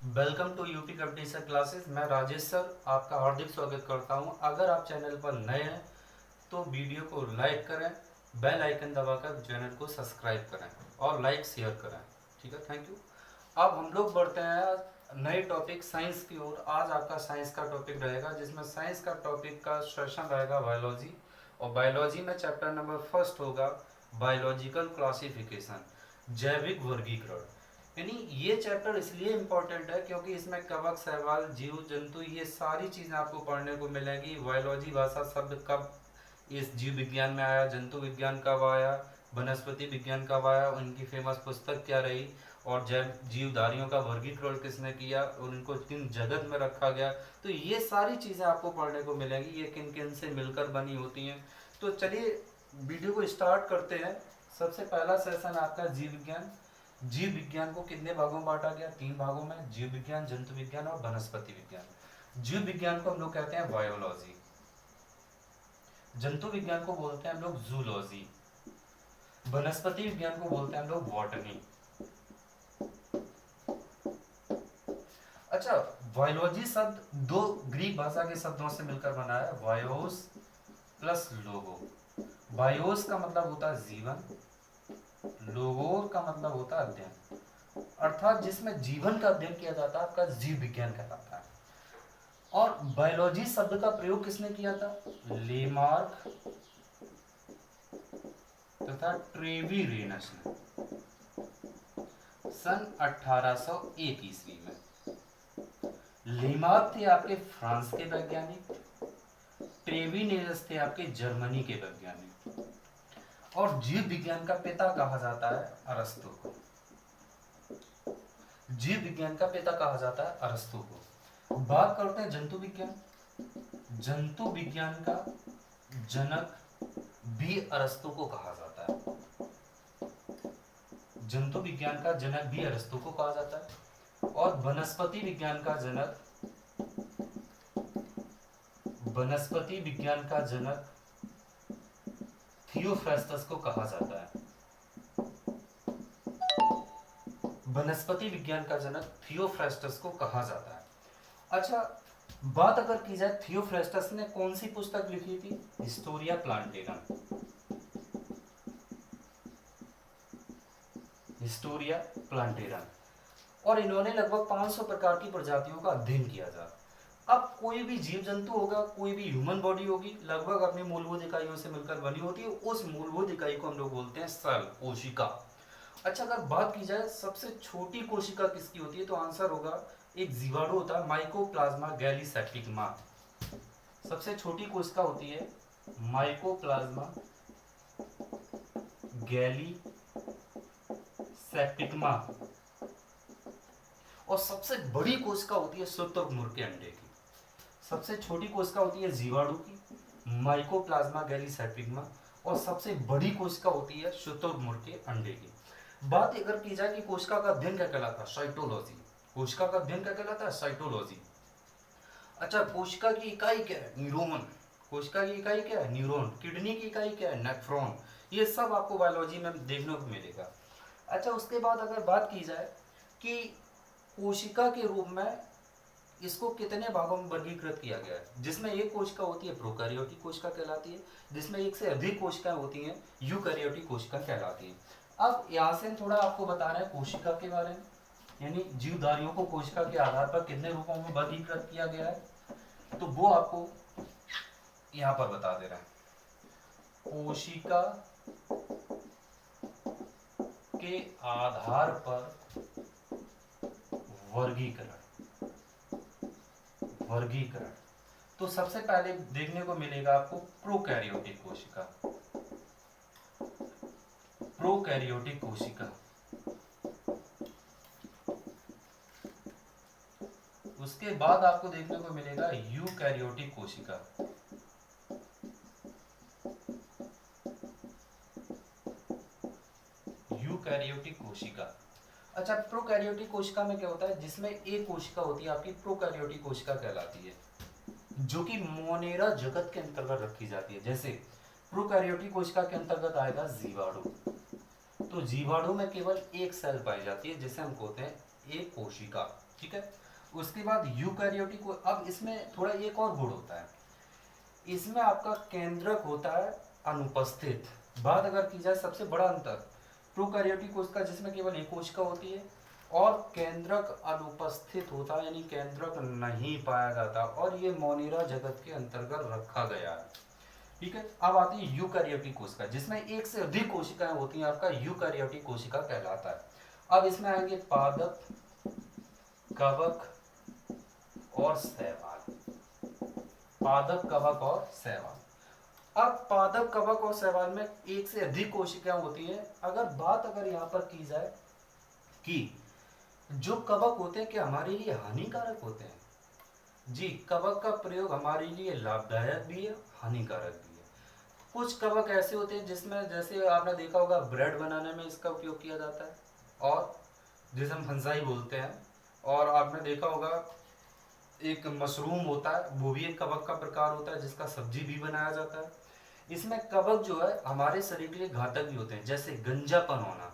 Welcome to UP competition classes. मैं Rajesh sir आपका हार्दिक स्वागत करता हूं। अगर आप चैनल पर नए हैं तो वीडियो को लाइक करें, बेल आइकन दबाकर चैनल को सब्सक्राइब करें और लाइक शेयर करें। ठीक है, थैंक यू। अब हम लोग बढ़ते हैं नए टॉपिक साइंस की ओर। आज आपका साइंस का टॉपिक रहेगा, जिसमें साइंस का टॉपिक का सेशन रहेगा बायोलॉजी, और बायोलॉजी में चैप्टर नंबर फर्स्ट होगा बायोलॉजिकल क्लासिफिकेशन, जैविक वर्गीकरण। यानी ये चैप्टर इसलिए इम्पोर्टेंट है क्योंकि इसमें कवक, शैवाल, जीव जंतु, ये सारी चीज़ें आपको पढ़ने को मिलेंगी। बायोलॉजी भाषा शब्द कब इस जीव विज्ञान में आया, जंतु विज्ञान कब आया, वनस्पति विज्ञान कब आया, उनकी फेमस पुस्तक क्या रही, और जैव जीवधारियों का वर्गीकरण किसने किया और उनको किन जगत में रखा गया। तो ये सारी चीज़ें आपको पढ़ने को मिलेंगी, ये किन किन से मिलकर बनी होती हैं। तो चलिए वीडियो को स्टार्ट करते हैं। सबसे पहला सेशन आपका जीव विज्ञान। जीव विज्ञान को कितने भागों में बांटा गया? 3 भागों में, जीव विज्ञान, जंतु विज्ञान और वनस्पति विज्ञान। जीव विज्ञान को हम लोग कहते हैं बायोलॉजी, जंतु विज्ञान को बोलते हैं हम लोग जूलॉजी, वनस्पति विज्ञान को बोलते हैं हम लोग बॉटनी। अच्छा, बायोलॉजी शब्द दो ग्रीक भाषा के शब्दों से मिलकर बना है, बायोस प्लस लोगो। बायोस का मतलब होता है जीवन, लोगो का मतलब होता है अध्ययन, अर्थात जिसमें जीवन का अध्ययन किया जाता है, आपका जीव विज्ञान कहलाता है। और बायोलॉजी शब्द का प्रयोग किसने किया था? लेमार्क तथा ट्रेविरेनस ने सन 1801 ईस्वी में। लेमार्क थे आपके फ्रांस के वैज्ञानिक, ट्रेविरेनस थे आपके जर्मनी के वैज्ञानिक, और जीव विज्ञान का पिता कहा जाता है अरस्तु को। जीव विज्ञान का पिता कहा जाता है अरस्तु को। बात करते हैं जंतु विज्ञान। जंतु विज्ञान का जनक भी अरस्तु को कहा जाता है। जंतु विज्ञान का जनक भी अरस्तु को कहा जाता है। और वनस्पति विज्ञान का जनक, वनस्पति विज्ञान का जनक थियोफ्रास्टस को कहा जाता है। वनस्पति विज्ञान का जनक थियोफ्रास्टस को कहा जाता है। अच्छा, बात अगर की जाए थियोफ्रास्टस ने कौन सी पुस्तक लिखी थी? Historia plantarum, Historia plantarum. और इन्होंने लगभग 500 प्रकार की प्रजातियों का अध्ययन किया था। अब कोई भी जीव जंतु होगा, कोई भी ह्यूमन बॉडी होगी, लगभग अपनी मूलभूत इकाइयों से मिलकर बनी होती है। उस मूलभूत इकाई को हम लोग बोलते हैं सेल, कोशिका। अच्छा, अगर बात की जाए सबसे छोटी कोशिका किसकी होती है, तो आंसर होगा एक जीवाणु होता है, माइकोप्लाज्मा गैलीसेप्टिकमा। सबसे छोटी कोशिका होती है माइकोप्लाज्मा गैलीसेप्टिकमा, और सबसे बड़ी कोशिका होती है शुतुरमुर्ग के अंडे की। सबसे छोटी कोशिका होती है जीवाणु की, माइकोप्लाज्मा गैलीसेप्टिकमा, और सबसे बड़ी कोशिका होती है शुतुरमुर्ग के अंडे की। बात अगर की जाए कि कोशिका का अध्ययन क्या कहलाता है? साइटोलॉजी। कोशिका का अध्ययन क्या कहलाता है? साइटोलॉजी। अच्छा, कोशिका की इकाई क्या है? न्यूरॉन। कोशिका की इकाई क्या है? न्यूरॉन। किडनी की इकाई क्या है? नेफ्रॉन। ये सब आपको बायोलॉजी में देखने को मिलेगा। अच्छा, उसके बाद अगर बात की जाए कि कोशिका के रूप में इसको कितने भागों में वर्गीकृत किया गया है, जिसमें एक कोशिका होती है प्रोकैरियोटिक कोशिका कहलाती है, जिसमें एक से अधिक कोशिकाएं होती हैं यूकैरियोटिक कोशिका कहलाती है। अब यहाँ से थोड़ा आपको बता रहे हैं कोशिका के बारे में, यानी जीवधारियों को कोशिका के आधार पर कितने रूपों में वर्गीकृत किया गया है, तो वो आपको यहाँ पर बता दे रहे हैं। कोशिका के आधार पर वर्गीकरण। वर्गीकरण तो सबसे पहले देखने को मिलेगा आपको प्रोकैरियोटिक कोशिका। प्रोकैरियोटिक कोशिका, उसके बाद आपको देखने को मिलेगा यूकैरियोटिक कोशिका। यूकैरियोटिक कोशिका। अच्छा, प्रोकैरियोटिक कोशिका में क्या होता है? जिसमें एक कोशिका होती है आपकी प्रोकैरियोटिक कोशिका कहलाती है, जो कि मोनेरा जगत के अंतर्गत रखी जाती है। जैसे प्रोकैरियोटिक कोशिका के अंतर्गत आएगा जीवाणु, तो जीवाणु में केवल एक सेल पाई जाती है जिसे हम कहते हैं एक कोशिका। ठीक है। उसके बाद यूकैरियोटिक, अब इसमें थोड़ा एक और गुण होता है, इसमें आपका केंद्रक होता है अनुपस्थित। बात अगर की जाए सबसे बड़ा अंतर प्रोकैरियोटिक कोशिका जिसमें केवल एक कोशिका होती है और केंद्रक अनुपस्थित होता है, यानी केंद्रक नहीं पाया जाता, और ये मोनिरा जगत के अंतर्गत रखा गया है। ठीक है। अब आती है यूकैरियोटिक कोशिका जिसमें एक से अधिक कोशिकाएं होती हैं, आपका यूकैरियोटिक कोशिका कहलाता है। अब इसमें आएंगे पादप, कवक और शैवाल। पादप, कवक और शैवाल। अब पादप, कवक और शैवाल में एक से अधिक कोशिकाएं होती हैं। अगर यहाँ पर की जाए कि जो कवक होते हैं क्या हमारे लिए हानिकारक होते हैं? जी, कवक का प्रयोग हमारे लिए लाभदायक भी है, हानिकारक भी है। कुछ कवक ऐसे होते हैं जिसमें, जैसे आपने देखा होगा, ब्रेड बनाने में इसका उपयोग किया जाता है, और जिसे हम फंसाई बोलते हैं। और आपने देखा होगा एक मशरूम होता है, वो भी एक कवक का प्रकार होता है जिसका सब्जी भी बनाया जाता है। इसमें कवक जो है हमारे शरीर के लिए घातक भी होते हैं, जैसे गंजापन होना,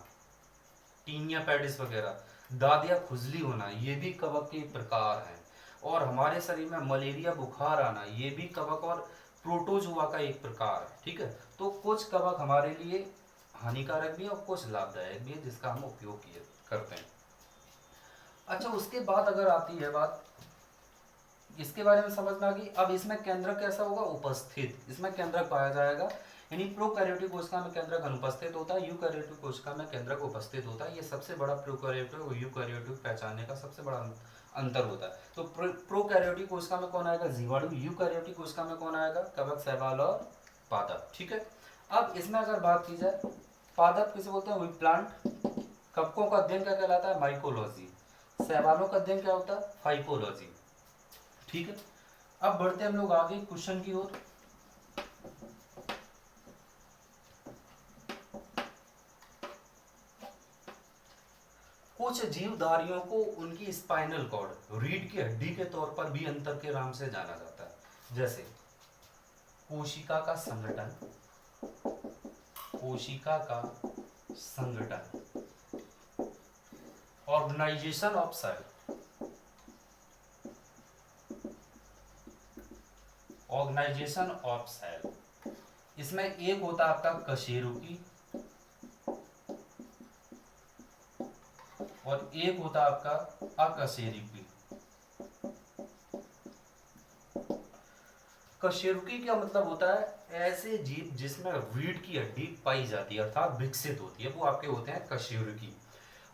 टीनिया पैडिस वगैरह, दाद या खुजली होना, ये भी कवक के प्रकार हैं। और हमारे शरीर में मलेरिया, बुखार आना, ये भी कवक और प्रोटोजुआ का एक प्रकार है। ठीक है। तो कुछ कवक हमारे लिए हानिकारक भी है और कुछ लाभदायक भी है जिसका हम उपयोग करते हैं। अच्छा, उसके बाद अगर आती है बात, इसके बारे में समझ में आ गई। अब इसमें केंद्रक कैसा होगा? उपस्थित। इसमें केंद्रक पाया जाएगा, यानी प्रोकैरियोटिक कोशिका में केंद्रक अनुपस्थित होता है, यूकैरियोटिक कोशिका में केंद्रक उपस्थित होता है। ये सबसे बड़ा प्रोकैरियोटिक और यूकैरियोटिक पहचानने का सबसे बड़ा अंतर होता है। तो प्रोकैरियोटिक कोशिका में कौन आएगा? जीवाणु। यूकैरियोटिक कोशिका में कौन आएगा? कवक, शैवाल और पादप। ठीक है। अब इसमें अगर बात की जाए, पादप किसे बोलते हैं? प्लांट। कवकों का अध्ययन क्या कहलाता है? माइकोलॉजी। शैवालों का अध्ययन क्या होता है? फाइकोलॉजी। ठीक है। अब बढ़ते हम लोग आगे क्वेश्चन की ओर। कुछ जीवधारियों को उनकी स्पाइनल कॉर्ड, रीढ़ की हड्डी के तौर पर भी अंतर के नाम से जाना जाता है, जैसे कोशिका का संगठन, कोशिका का संगठन, organisation of cell, organisation of cell. इसमें एक होता है आपका कशेरुकी और एक होता है आपका अकशेरुकी। कशेरुकी क्या मतलब होता है? ऐसे जीव जिसमें रीढ़ की हड्डी पाई जाती है अर्थात विकसित होती है, वो आपके होते हैं कशेरुकी।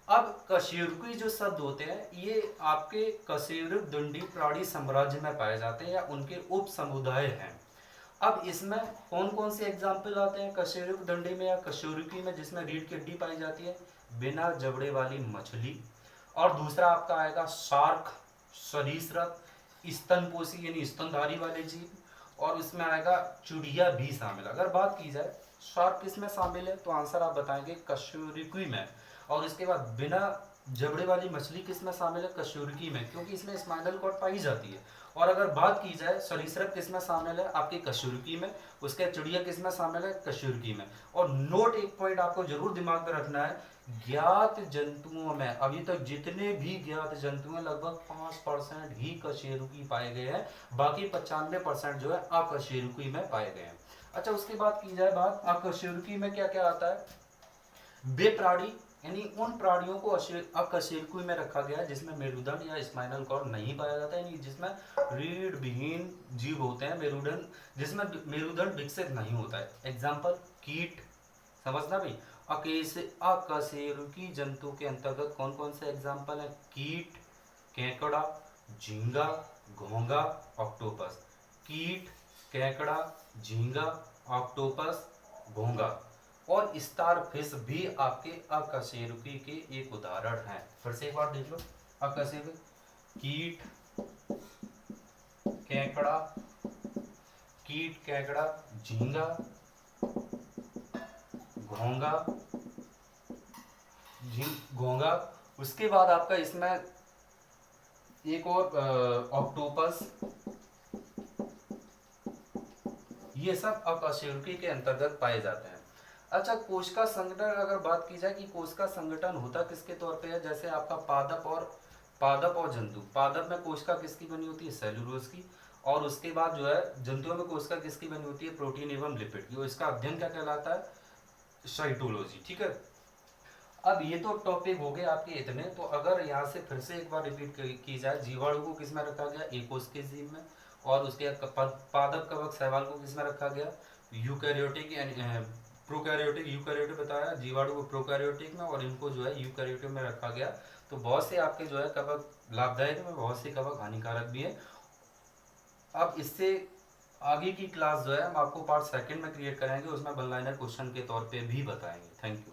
अब कशेरुकी जो शब्द होते हैं ये आपके कशेरुकदंडी प्राणी साम्राज्य में पाए जाते हैं या उनके उप समुदाय हैं। अब इसमें कौन कौन से एग्जाम्पल आते हैं कशेरुकदंडी में या कशेरुकी में जिसमें रीढ़ की हड्डी पाई जाती है? बिना जबड़े वाली मछली, और दूसरा आपका आएगा शार्क, सरीसृप, स्तनपोषी यानी स्तनधारी वाले जीव, और इसमें आएगा चिड़िया भी शामिल। अगर बात की जाए शार्क किसमें शामिल है, तो आंसर आप बताएंगे कशेरुकी में। और इसके बाद बिना जबड़े वाली मछली किसमें शामिल है? कशेरुकी में, क्योंकि इसमें स्पाइनल कॉर्ड पाई जाती है। और अगर बात की जाए सरीसृप किसमें शामिल है? आपकी कशेरुकी में। उसके चिड़िया किसमें शामिल है? कशेरुकी में। और नोट, एक पॉइंट आपको जरूर दिमाग में रखना है, ज्ञात जंतुओं में अभी तक जितने भी ज्ञात जंतु हैं लगभग 5% ही कशेरुकी पाए गए हैं, बाकी 95% जो है अकशेरुकी में पाए गए हैं। अच्छा, उसके बाद की जाए बात अकशेरुकी में क्या क्या आता है? वे प्राणी, यानी उन प्राणियों को अकशेरुकी में रखा गया है जिसमें मेरुदंड या स्पाइनल कॉर्ड नहीं पाया जाता है, यानी जिसमें रीढ़ विहीन जीव होते हैं, मेरुदंड जिसमें मेरुदंड विकसित नहीं होता है। एग्जाम्पल कीट, समझना भाई। अकशेरुकी जंतु के अंतर्गत कौन कौन से एग्जाम्पल है? कीट, केकड़ा, झींगा, घोंगा, ऑक्टोपस। कीट, केकड़ा, झींगा, ऑक्टोपस, घोंगा और स्टारफिश भी आपके अकशेरुकी के एक उदाहरण हैं। फिर से एक बार देख लो, अकशेरुकी, कीट, केकड़ा, झींगा, घोंगा। उसके बाद आपका इसमें एक और ऑक्टोपस, ये सब अकशेरुकी के अंतर्गत पाए जाते हैं। अच्छा, कोशिका संगठन अगर बात की जाए कि कोशिका संगठन होता किसके तौर पे है, जैसे आपका पादप और पादप और जंतु। पादप में कोशिका किसकी बनी होती है? सेलुलोज की। और उसके बाद जो है जंतुओं में कोशिका किसकी बनी होती है? प्रोटीन एवं लिपिड की। और इसका अध्ययन क्या कहलाता है? साइटोलॉजी। ठीक है। अब ये तो टॉपिक हो गए आपके इतने। तो अगर यहाँ से फिर से एक बार रिपीट की जाए, जीवाणु को किस में रखा गया? एकोस के जीव में। और उसके पादप कवक शैवाल को किस में रखा गया? यूकैरियोटिक प्रोकैरियोटिक यूकैरियोटिक बताया, जीवाणु को प्रोकैरियोटिक में, और इनको जो है यूकैरियोटिक में रखा गया। तो बहुत से आपके जो है कवक लाभदायक में, बहुत से कवक हानिकारक भी है। अब इससे आगे की क्लास जो है हम आपको पार्ट सेकंड में क्रिएट कराएंगे, उसमें वन लाइनर क्वेश्चन के तौर पे भी बताएंगे। Thank you.